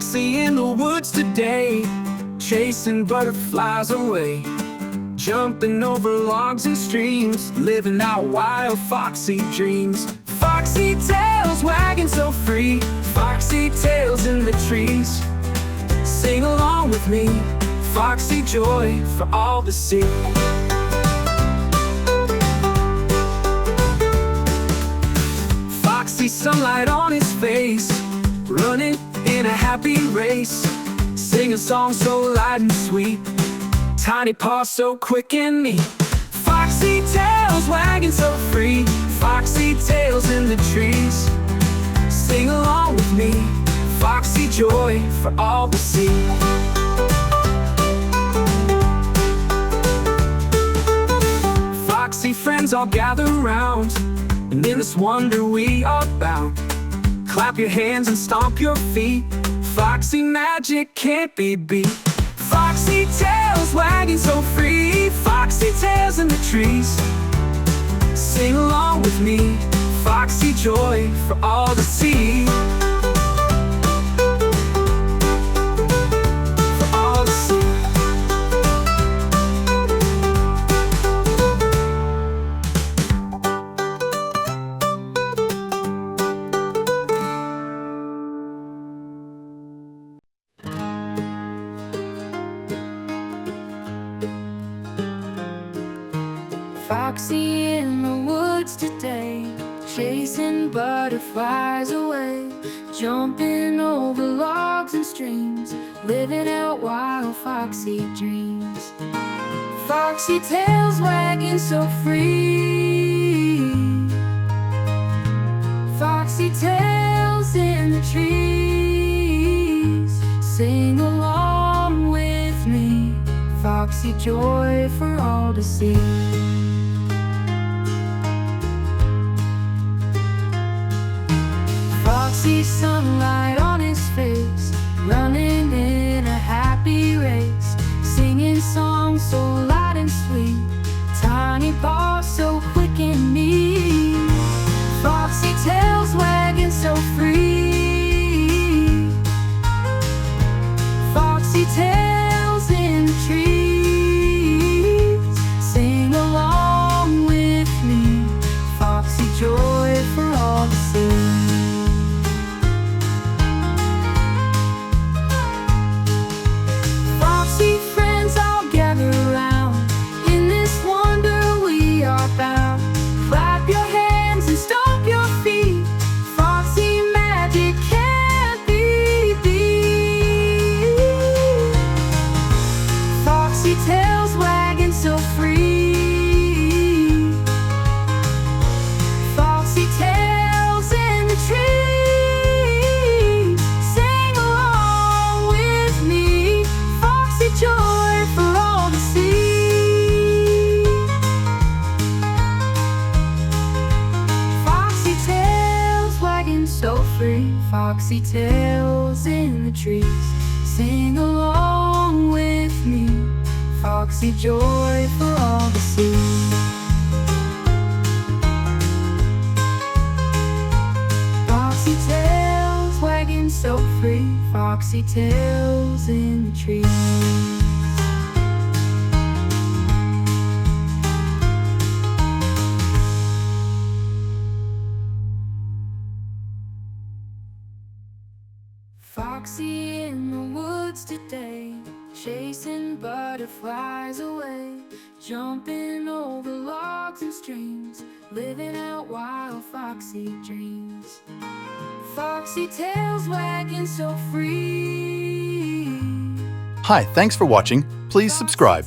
Foxy in the woods today, chasing butterflies away, jumping over logs and streams, living out wild foxy dreams. Foxy tails wagging so free, foxy tails in the trees. Sing along with me, foxy joy for all to see. Foxy sunlight on his face, running in a happy race, sing a song so light and sweet, tiny paws so quick and neat. Foxy tails wagging so free, foxy tails in the trees. Sing along with me, foxy joy for all to see. Foxy friends all gather round, and in this wonder we are bound. Clap your hands and stomp your feet, foxy magic can't be beat. Foxy tails wagging so free, foxy tails in the trees. Sing along with me, foxy joy for all to see. For all to see. Foxy in the woods today, chasing butterflies away, jumping over logs and streams, living out wild foxy dreams. Foxy tails wagging so free, foxy tails in the trees. Sing along with me, foxy joy for all to see. Foxy sunlight on his face, running in a happy race, singing songs so light and sweet, tiny paws so quick and neat. Foxy tails wagging so free, foxy tails in the trees. Sing along with me, foxy joy for all to see. Foxy tails in the trees, sing along with me, foxy joy for all to see. Foxy tails wagging so free, foxy tails in the trees. Foxy in the woods today, chasing butterflies away, jumping over logs and streams, living out wild foxy dreams. Foxy tails wagging so free. Hi, thanks for watching. Please subscribe.